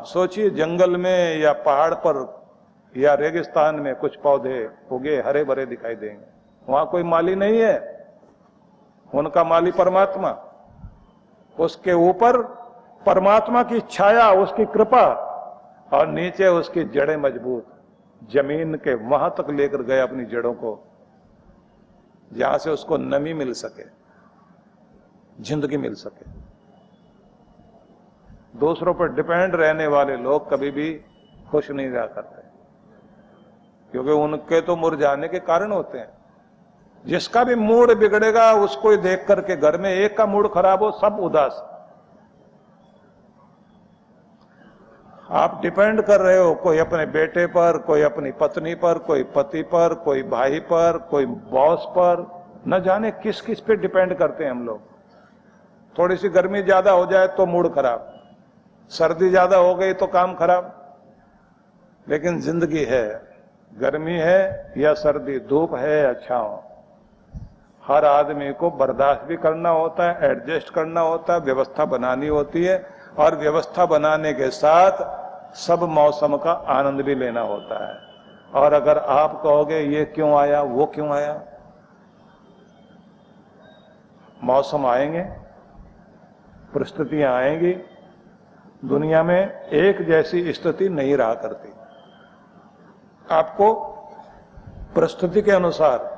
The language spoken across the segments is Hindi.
आप सोचिए जंगल में या पहाड़ पर या रेगिस्तान में कुछ पौधे उगे हरे भरे दिखाई देंगे, वहां कोई माली नहीं है, उनका माली परमात्मा। उसके ऊपर परमात्मा की छाया, उसकी कृपा, और नीचे उसकी जड़ें मजबूत, जमीन के वहां तक लेकर गए अपनी जड़ों को, जहां से उसको नमी मिल सके, जिंदगी मिल सके। दूसरों पर डिपेंड रहने वाले लोग कभी भी खुश नहीं रह करते, क्योंकि उनके तो मुरझाने के कारण होते हैं। जिसका भी मूड बिगड़ेगा उसको ही देख करके, घर में एक का मूड खराब हो सब उदास। आप डिपेंड कर रहे हो कोई अपने बेटे पर, कोई अपनी पत्नी पर, कोई पति पर, कोई भाई पर, कोई बॉस पर, न जाने किस किस पे डिपेंड करते हैं हम लोग। थोड़ी सी गर्मी ज्यादा हो जाए तो मूड खराब, सर्दी ज्यादा हो गई तो काम खराब। लेकिन जिंदगी है, गर्मी है या सर्दी, धूप है या छांव, हर आदमी को बर्दाश्त भी करना होता है, एडजस्ट करना होता है, व्यवस्था बनानी होती है, और व्यवस्था बनाने के साथ सब मौसम का आनंद भी लेना होता है। और अगर आप कहोगे ये क्यों आया, वो क्यों आया, मौसम आएंगे, परिस्थितियां आएंगी, दुनिया में एक जैसी स्थिति नहीं रहा करती। आपको परिस्थिति के अनुसार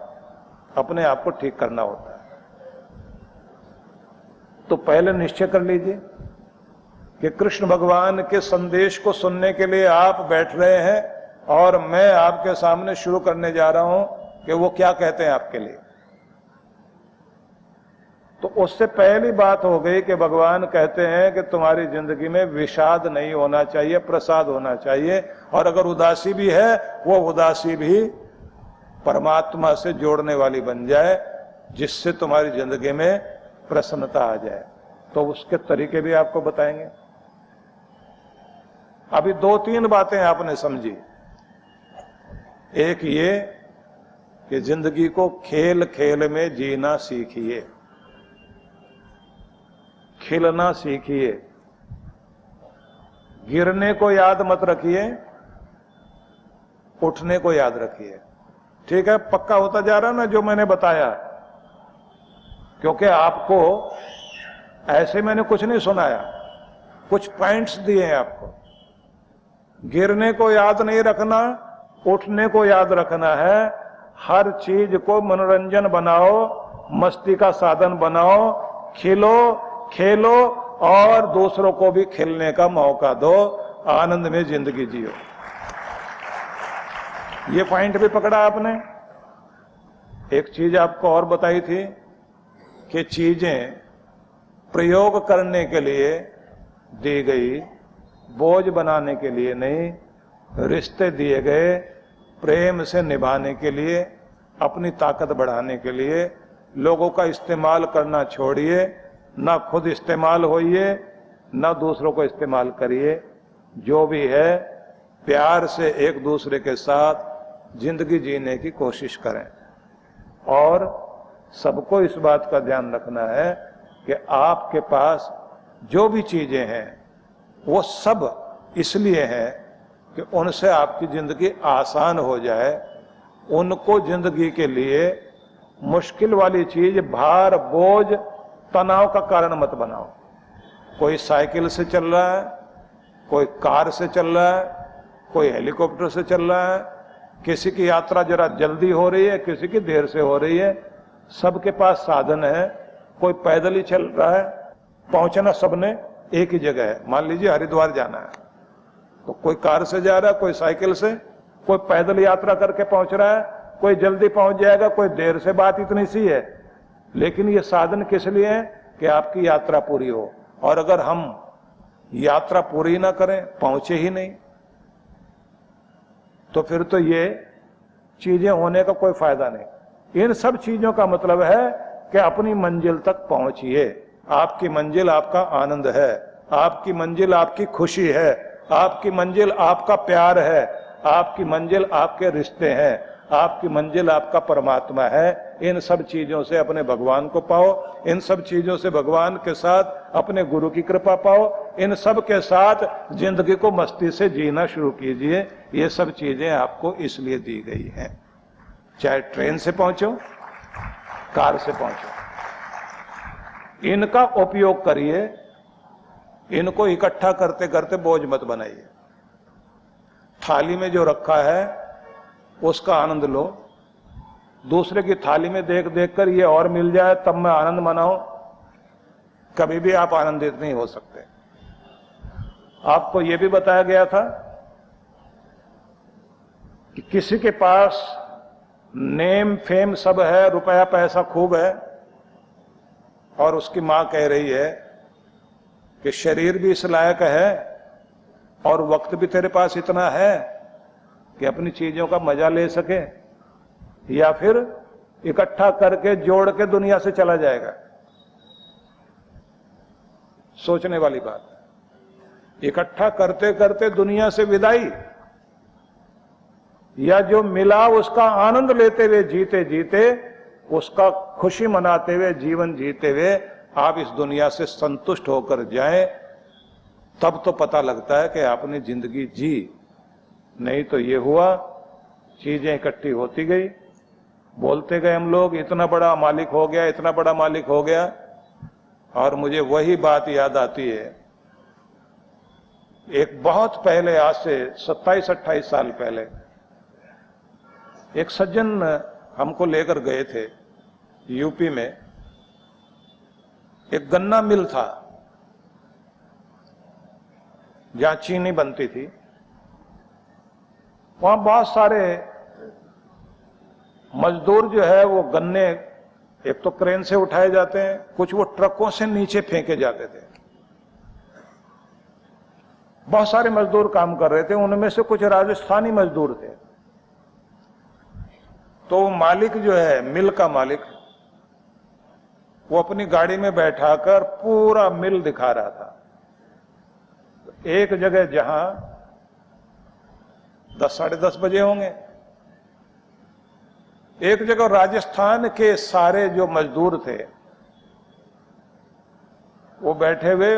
अपने आप को ठीक करना होता है। तो पहले निश्चय कर लीजिए कि कृष्ण भगवान के संदेश को सुनने के लिए आप बैठ रहे हैं, और मैं आपके सामने शुरू करने जा रहा हूं कि वो क्या कहते हैं आपके लिए। तो उससे पहली बात हो गई कि भगवान कहते हैं कि तुम्हारी जिंदगी में विषाद नहीं होना चाहिए, प्रसाद होना चाहिए, और अगर उदासी भी है वो उदासी भी परमात्मा से जोड़ने वाली बन जाए, जिससे तुम्हारी जिंदगी में प्रसन्नता आ जाए। तो उसके तरीके भी आपको बताएंगे। अभी 2-3 बातें आपने समझी। एक ये कि जिंदगी को खेल खेल में जीना सीखिए, खिलना सीखिए, गिरने को याद मत रखिए, उठने को याद रखिए। ठीक है, पक्का होता जा रहा ना जो मैंने बताया, क्योंकि आपको ऐसे मैंने कुछ नहीं सुनाया, कुछ पॉइंट्स दिए हैं आपको। गिरने को याद नहीं रखना, उठने को याद रखना है। हर चीज को मनोरंजन बनाओ, मस्ती का साधन बनाओ, खिलो, खेलो, और दूसरों को भी खिलने का मौका दो, आनंद में जिंदगी जियो। ये पॉइंट भी पकड़ा आपने। एक चीज आपको और बताई थी कि चीजें प्रयोग करने के लिए दी गई, बोझ बनाने के लिए नहीं। रिश्ते दिए गए प्रेम से निभाने के लिए, अपनी ताकत बढ़ाने के लिए। लोगों का इस्तेमाल करना छोड़िए, ना खुद इस्तेमाल होइए, ना दूसरों को इस्तेमाल करिए। जो भी है प्यार से एक दूसरे के साथ जिंदगी जीने की कोशिश करें। और सबको इस बात का ध्यान रखना है कि आपके पास जो भी चीजें हैं वो सब इसलिए हैं कि उनसे आपकी जिंदगी आसान हो जाए। उनको जिंदगी के लिए मुश्किल वाली चीज, भार, बोझ, तनाव का कारण मत बनाओ। कोई साइकिल से चल रहा है, कोई कार से चल रहा है, कोई हेलीकॉप्टर से चल रहा है, किसी की यात्रा जरा जल्दी हो रही है, किसी की देर से हो रही है। सबके पास साधन है। कोई पैदल ही चल रहा है, पहुंचना सबने एक ही जगह है। मान लीजिए हरिद्वार जाना है तो कोई कार से जा रहा है, कोई साइकिल से, कोई पैदल यात्रा करके पहुंच रहा है, कोई जल्दी पहुंच जाएगा, कोई देर से। बात इतनी सी है, लेकिन ये साधन किस लिए है कि आपकी यात्रा पूरी हो। और अगर हम यात्रा पूरी ना करें, पहुंचे ही नहीं, तो फिर तो ये चीजें होने का कोई फायदा नहीं। इन सब चीजों का मतलब है कि अपनी मंजिल तक पहुंचिए। आपकी मंजिल आपका आनंद है, आपकी मंजिल आपकी खुशी है, आपकी मंजिल आपका प्यार है, आपकी मंजिल आपके रिश्ते हैं, आपकी मंजिल आपका परमात्मा है। इन सब चीजों से अपने भगवान को पाओ, इन सब चीजों से भगवान के साथ अपने गुरु की कृपा पाओ, इन सब के साथ जिंदगी को मस्ती से जीना शुरू कीजिए। ये सब चीजें आपको इसलिए दी गई हैं, चाहे ट्रेन से पहुंचो, कार से पहुंचो, इनका उपयोग करिए। इनको इकट्ठा करते करते बोझ मत बनाइए। थाली में जो रखा है उसका आनंद लो। दूसरे की थाली में देख देख कर ये और मिल जाए तब मैं आनंद मनाऊं, कभी भी आप आनंदित नहीं हो सकते। आपको यह भी बताया गया था कि किसी के पास नेम फेम सब है, रुपया पैसा खूब है, और उसकी मां कह रही है कि शरीर भी इस लायक है और वक्त भी तेरे पास इतना है कि अपनी चीजों का मजा ले सके, या फिर इकट्ठा करके जोड़ के दुनिया से चला जाएगा। सोचने वाली बात। इकट्ठा करते करते दुनिया से विदाई, या जो मिला उसका आनंद लेते हुए जीते जीते, उसका खुशी मनाते हुए जीवन जीते हुए आप इस दुनिया से संतुष्ट होकर जाएं, तब तो पता लगता है कि आपने जिंदगी जी। नहीं तो ये हुआ, चीजें इकट्ठी होती गई, बोलते गए हम लोग, इतना बड़ा मालिक हो गया, इतना बड़ा मालिक हो गया। और मुझे वही बात याद आती है, एक बहुत पहले, आज से 27-28 साल पहले, एक सज्जन हमको लेकर गए थे यूपी में। एक गन्ना मिल था जहां चीनी बनती थी। वहां बहुत सारे मजदूर जो है वो गन्ने एक तो क्रेन से उठाए जाते हैं, कुछ वो ट्रकों से नीचे फेंके जाते थे। बहुत सारे मजदूर काम कर रहे थे, उनमें से कुछ राजस्थानी मजदूर थे। तो मालिक जो है, मिल का मालिक, वो अपनी गाड़ी में बैठाकर पूरा मिल दिखा रहा था। एक जगह जहां 10-10:30 बजे होंगे, एक जगह राजस्थान के सारे जो मजदूर थे वो बैठे हुए,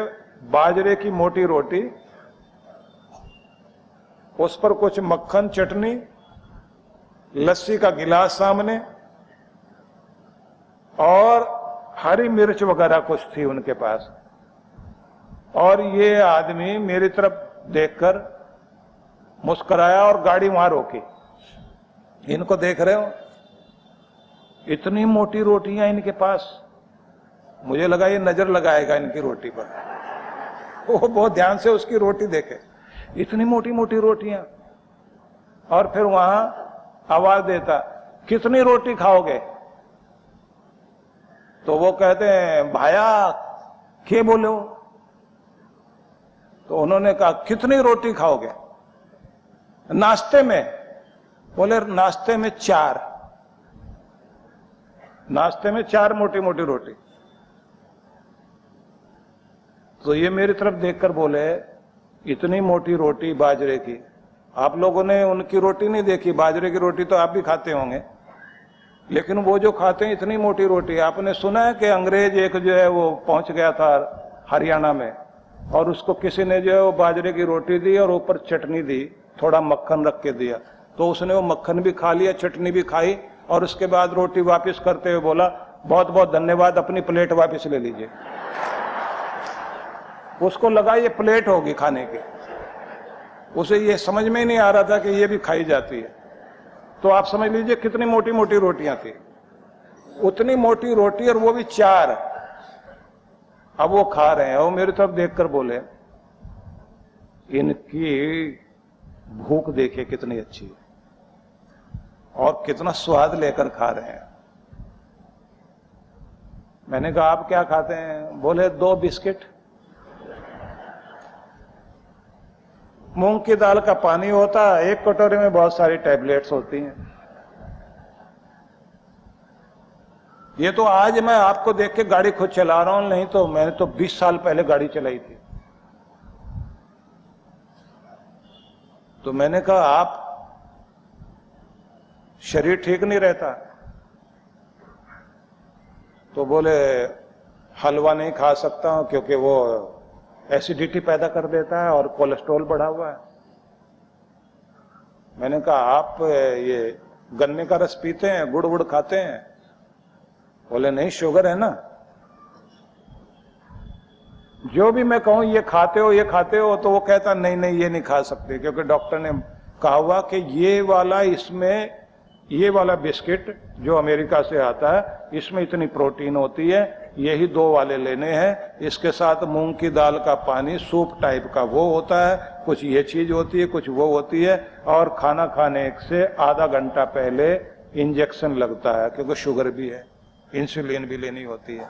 बाजरे की मोटी रोटी, उस पर कुछ मक्खन, चटनी, लस्सी का गिलास सामने, और हरी मिर्च वगैरह कुछ थी उनके पास। और ये आदमी मेरी तरफ देखकर मुस्कुराया और गाड़ी वहां रोकी। इनको देख रहे हो, इतनी मोटी रोटियां इनके पास। मुझे लगा ये नजर लगाएगा इनकी रोटी पर। वो बहुत ध्यान से उसकी रोटी देखे, इतनी मोटी मोटी रोटियां। और फिर वहां आवाज देता, कितनी रोटी खाओगे? तो वो कहते हैं, भाया क्या बोले हो? तो उन्होंने कहा, कितनी रोटी खाओगे? नाश्ते में? बोले नाश्ते में 4। नाश्ते में 4 मोटी मोटी रोटी। तो ये मेरी तरफ देखकर बोले, इतनी मोटी रोटी बाजरे की। आप लोगों ने उनकी रोटी नहीं देखी, बाजरे की रोटी तो आप भी खाते होंगे, लेकिन वो जो खाते हैं इतनी मोटी रोटी। आपने सुना है कि अंग्रेज एक जो है वो पहुंच गया था हरियाणा में, और उसको किसी ने जो है वो बाजरे की रोटी दी और ऊपर चटनी दी, थोड़ा मक्खन रख के दिया। तो उसने वो मक्खन भी खा लिया, चटनी भी खाई, और उसके बाद रोटी वापस करते हुए बोला, बहुत बहुत धन्यवाद, अपनी प्लेट वापस ले लीजिए। उसको लगा ये प्लेट होगी खाने की, उसे ये समझ में ही नहीं आ रहा था कि ये भी खाई जाती है। तो आप समझ लीजिए कितनी मोटी मोटी रोटियां थी। उतनी मोटी रोटी, और वो भी 4। अब वो खा रहे हैं, वो मेरी तरफ देखकर बोले, इनकी भूख देखिए कितनी अच्छी है और कितना स्वाद लेकर खा रहे हैं। मैंने कहा, आप क्या खाते हैं? बोले 2 बिस्किट। मूंग की दाल का पानी होता है, एक कटोरे में बहुत सारी टैबलेट्स होती हैं। ये तो आज मैं आपको देख के गाड़ी खुद चला रहा हूं, नहीं तो मैंने तो 20 साल पहले गाड़ी चलाई थी। तो मैंने कहा, आप शरीर ठीक नहीं रहता? तो बोले, हलवा नहीं खा सकता हूं क्योंकि वो एसिडिटी पैदा कर देता है और कोलेस्ट्रॉल बढ़ा हुआ है। मैंने कहा आप ये गन्ने का रस पीते हैं, गुड़ वुड़ खाते हैं? बोले नहीं, शुगर है ना। जो भी मैं कहूं ये खाते हो, ये खाते हो, तो वो कहता नहीं नहीं ये नहीं खा सकते, क्योंकि डॉक्टर ने कहा हुआ कि ये वाला, इसमें ये वाला बिस्किट जो अमेरिका से आता है, इसमें इतनी प्रोटीन होती है, यही 2 वाले लेने हैं, इसके साथ मूंग की दाल का पानी सूप टाइप का वो होता है, कुछ ये चीज होती है, कुछ वो होती है, और खाना खाने से आधा घंटा पहले इंजेक्शन लगता है, क्योंकि शुगर भी है, इंसुलिन भी लेनी होती है।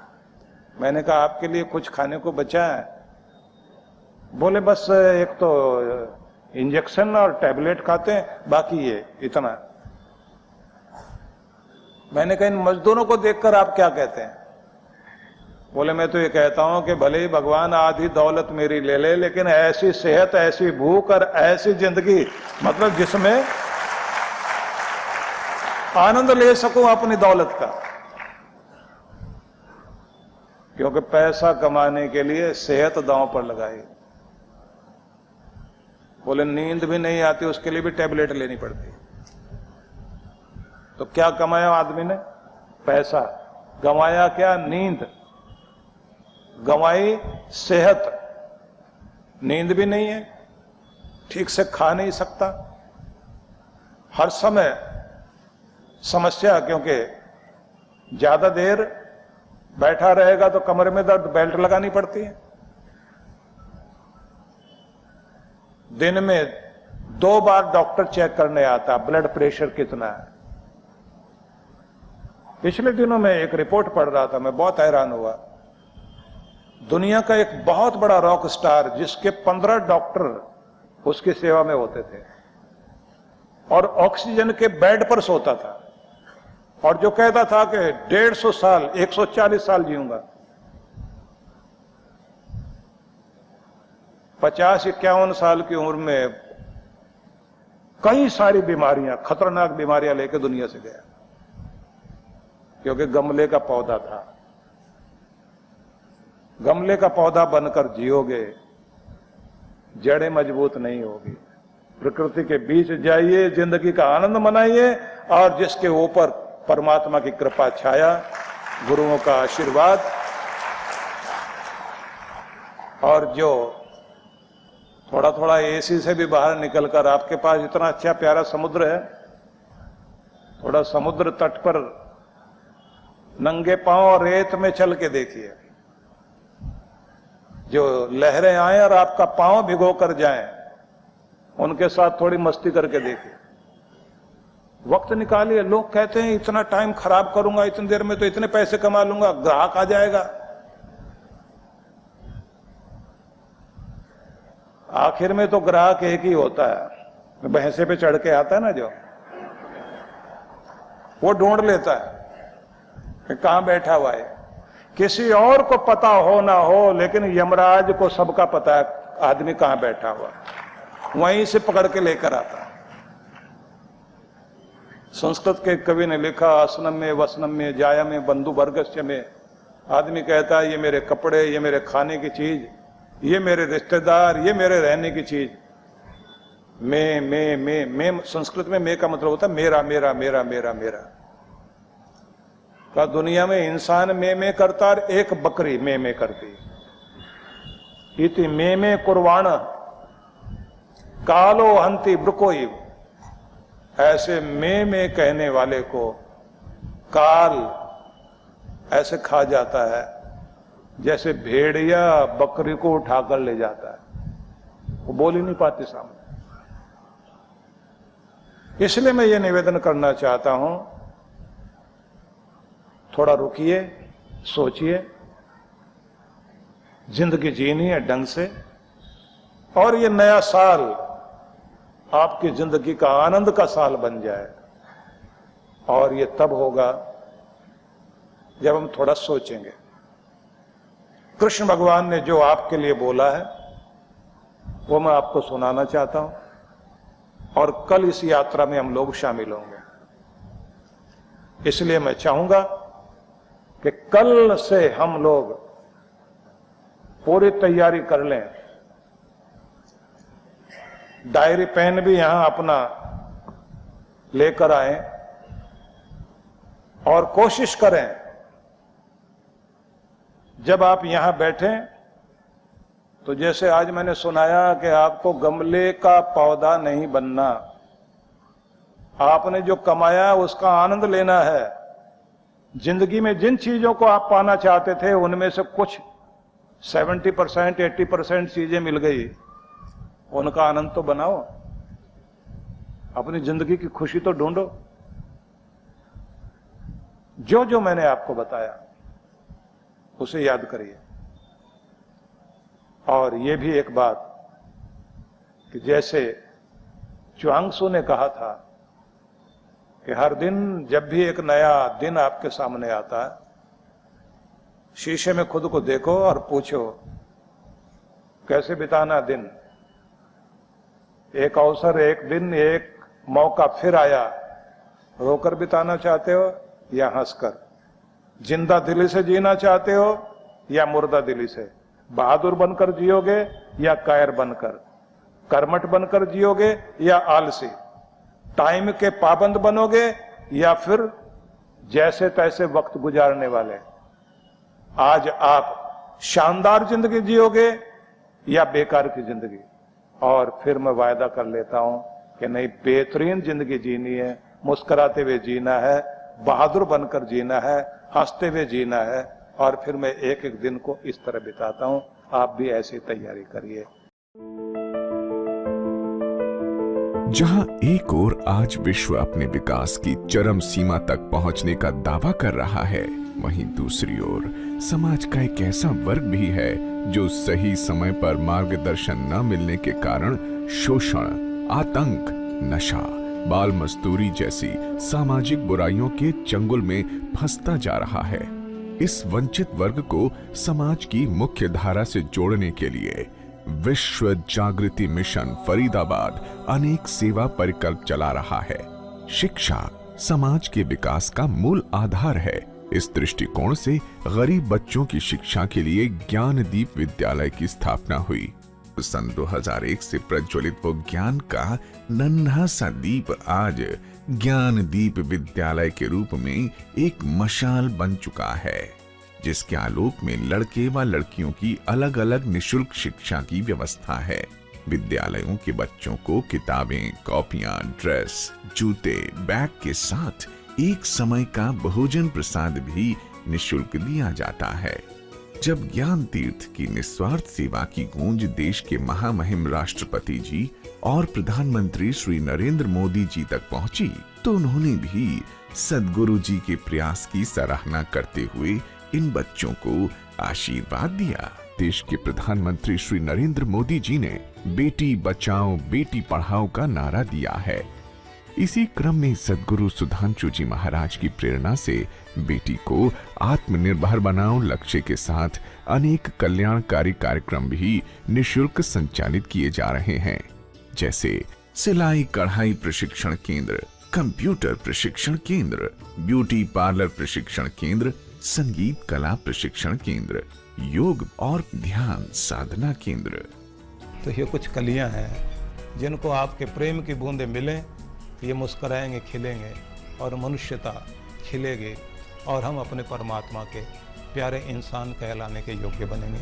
मैंने कहा आपके लिए कुछ खाने को बचा है? बोले बस एक तो इंजेक्शन और टैबलेट खाते हैं, बाकी ये इतना। मैंने कहा इन मजदूरों को देखकर आप क्या कहते हैं? बोले मैं तो ये कहता हूं कि भले ही भगवान आधी दौलत मेरी ले ले, लेकिन ऐसी सेहत, ऐसी भूख और ऐसी जिंदगी, मतलब जिसमें आनंद ले सकूं अपनी दौलत का। क्योंकि पैसा कमाने के लिए सेहत दांव पर लगाई। बोले नींद भी नहीं आती, उसके लिए भी टैबलेट लेनी पड़ती। तो क्या कमाया आदमी ने? पैसा। गंवाया क्या? नींद। गंवाई सेहत। नींद भी नहीं है, ठीक से खा नहीं सकता, हर समय समस्या, क्योंकि ज्यादा देर बैठा रहेगा तो कमर में दर्द, बेल्ट लगानी पड़ती है। दिन में 2 बार डॉक्टर चेक करने आता, ब्लड प्रेशर कितना है। पिछले दिनों में एक रिपोर्ट पढ़ रहा था, मैं बहुत हैरान हुआ। दुनिया का एक बहुत बड़ा रॉक स्टार, जिसके 15 डॉक्टर उसकी सेवा में होते थे और ऑक्सीजन के बेड पर सोता था, और जो कहता था कि 150 साल 140 साल जीऊंगा, 50-51 साल की उम्र में कई सारी बीमारियां, खतरनाक बीमारियां लेकर दुनिया से गया, क्योंकि गमले का पौधा था। गमले का पौधा बनकर जियोगे, जड़ें मजबूत नहीं होगी। प्रकृति के बीच जाइए, जिंदगी का आनंद मनाइए, और जिसके ऊपर परमात्मा की कृपा छाया, गुरुओं का आशीर्वाद, और जो थोड़ा थोड़ा एसी से भी बाहर निकलकर, आपके पास इतना अच्छा प्यारा समुद्र है, थोड़ा समुद्र तट पर नंगे पांव रेत में चल के देखिए, जो लहरें आए और आपका पांव भिगो कर जाएं, उनके साथ थोड़ी मस्ती करके देखिए, वक्त निकालिए। लोग कहते हैं इतना टाइम खराब करूंगा, इतनी देर में तो इतने पैसे कमा लूंगा, ग्राहक आ जाएगा। आखिर में तो ग्राहक एक ही होता है, भैंसे पे चढ़ के आता है ना, जो वो ढूंढ लेता है कि कहां बैठा हुआ है। किसी और को पता हो ना हो, लेकिन यमराज को सबका पता है आदमी कहां बैठा हुआ, वहीं से पकड़ के लेकर आता है। संस्कृत के कवि ने लिखा, असनम में वसनम में जाया में बंधु वर्गस्य में। आदमी कहता है ये मेरे कपड़े, ये मेरे खाने की चीज, ये मेरे रिश्तेदार, ये मेरे रहने की चीज। मैं संस्कृत में मैं का मतलब होता है मेरा मेरा मेरा मेरा मेरा। का दुनिया में इंसान में करता और एक बकरी में करती। इति में कुर्वाण कालो हंति ब्रुकोइव। ऐसे में कहने वाले को काल ऐसे खा जाता है जैसे भेड़िया बकरी को उठाकर ले जाता है, वो बोल ही नहीं पाती सामने। इसलिए मैं ये निवेदन करना चाहता हूं, थोड़ा रुकिए, सोचिए, जिंदगी जीनी है ढंग से, और ये नया साल आपकी जिंदगी का आनंद का साल बन जाए। और ये तब होगा जब हम थोड़ा सोचेंगे। कृष्ण भगवान ने जो आपके लिए बोला है वो मैं आपको सुनाना चाहता हूं, और कल इस यात्रा में हम लोग शामिल होंगे। इसलिए मैं चाहूंगा कि कल से हम लोग पूरी तैयारी कर लें। डायरी पेन भी यहां अपना लेकर आए और कोशिश करें जब आप यहां बैठें तो जैसे आज मैंने सुनाया कि आपको गमले का पौधा नहीं बनना, आपने जो कमाया उसका आनंद लेना है। जिंदगी में जिन चीजों को आप पाना चाहते थे उनमें से कुछ 70% 80% चीजें मिल गई, उनका आनंद तो बनाओ, अपनी जिंदगी की खुशी तो ढूंढो। जो जो मैंने आपको बताया उसे याद करिए। और यह भी एक बात कि जैसे च्वांगसू ने कहा था कि हर दिन जब भी एक नया दिन आपके सामने आता है, शीशे में खुद को देखो और पूछो कैसे बिताना दिन। एक अवसर, एक दिन, एक मौका फिर आया, रोकर बिताना चाहते हो या हंसकर? जिंदा दिली से जीना चाहते हो या मुर्दा दिली से? बहादुर बनकर जियोगे या कायर बनकर? कर्मठ बनकर जियोगे या आलसी? टाइम के पाबंद बनोगे या फिर जैसे तैसे वक्त गुजारने वाले? आज आप शानदार जिंदगी जियोगे या बेकार की जिंदगी? और फिर मैं वायदा कर लेता हूं कि नहीं, बेहतरीन जिंदगी जीनी है, मुस्कुराते हुए जीना है, बहादुर बनकर जीना है, हंसते हुए जीना है। और फिर मैं एक एक दिन को इस तरह बिताता हूं, आप भी ऐसी तैयारी करिए। जहां एक ओर आज विश्व अपने विकास की चरम सीमा तक पहुंचने का दावा कर रहा है, वहीं दूसरी ओर समाज का एक ऐसा वर्ग भी है जो सही समय पर मार्गदर्शन न मिलने के कारण शोषण, आतंक, नशा, बाल मजदूरी जैसी सामाजिक बुराइयों के चंगुल में फंसता जा रहा है। इस वंचित वर्ग को समाज की मुख्य धारा से जोड़ने के लिए विश्व जागृति मिशन फरीदाबाद अनेक सेवा परिकल्प चला रहा है। शिक्षा समाज के विकास का मूल आधार है। इस दृष्टिकोण से गरीब बच्चों की शिक्षा के लिए ज्ञानदीप विद्यालय की स्थापना हुई। सन 2001 से प्रज्वलित वो ज्ञान का नन्हा सा दीप आज ज्ञानदीप विद्यालय के रूप में एक मशाल बन चुका है, जिसके आलोक में लड़के व लड़कियों की अलग अलग निशुल्क शिक्षा की व्यवस्था है। विद्यालयों के बच्चों को किताबें, कॉपियां, ड्रेस, जूते, बैग के साथ एक समय का भोजन प्रसाद भी निशुल्क दिया जाता है। जब ज्ञान तीर्थ की निस्वार्थ सेवा की गूंज देश के महामहिम राष्ट्रपति जी और प्रधानमंत्री श्री नरेंद्र मोदी जी तक पहुंची, तो उन्होंने भी सद्गुरु जी के प्रयास की सराहना करते हुए इन बच्चों को आशीर्वाद दिया। देश के प्रधानमंत्री श्री नरेंद्र मोदी जी ने बेटी बचाओ बेटी पढ़ाओ का नारा दिया है। इसी क्रम में सद्गुरु सुधांशु जी महाराज की प्रेरणा से बेटी को आत्मनिर्भर बनाओ लक्ष्य के साथ अनेक कल्याणकारी कार्यक्रम भी निशुल्क संचालित किए जा रहे हैं, जैसे सिलाई कढ़ाई प्रशिक्षण केंद्र, कंप्यूटर प्रशिक्षण केंद्र, ब्यूटी पार्लर प्रशिक्षण केंद्र, संगीत कला प्रशिक्षण केंद्र, योग और ध्यान साधना केंद्र। तो ये कुछ कलियां हैं जिनको आपके प्रेम की बूंदें मिलें, ये मुस्कुराएंगे, खिलेंगे और मनुष्यता खिलेगी और हम अपने परमात्मा के प्यारे इंसान कहलाने के योग्य बनेंगे।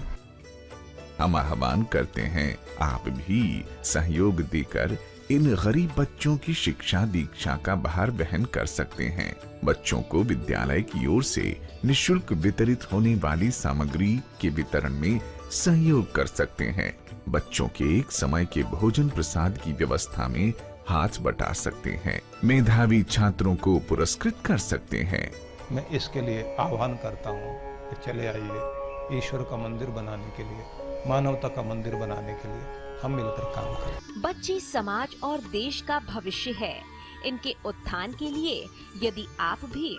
हम आह्वान करते हैं, आप भी सहयोग देकर इन गरीब बच्चों की शिक्षा दीक्षा का भार वहन कर सकते हैं। बच्चों को विद्यालय की ओर से निशुल्क वितरित होने वाली सामग्री के वितरण में सहयोग कर सकते हैं। बच्चों के एक समय के भोजन प्रसाद की व्यवस्था में हाथ बटा सकते हैं। मेधावी छात्रों को पुरस्कृत कर सकते हैं। मैं इसके लिए आह्वान करता हूँ कि चले आइए, ईश्वर का मंदिर बनाने के लिए, मानवता का मंदिर बनाने के लिए हम मिलकर काम करें। बच्चे समाज और देश का भविष्य है। इनके उत्थान के लिए यदि आप भी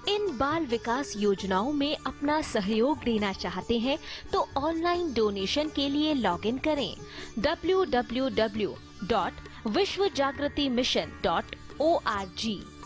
इन बाल विकास योजनाओं में अपना सहयोग देना चाहते हैं, तो ऑनलाइन डोनेशन के लिए लॉगिन करें www.vishwajagritimission.org।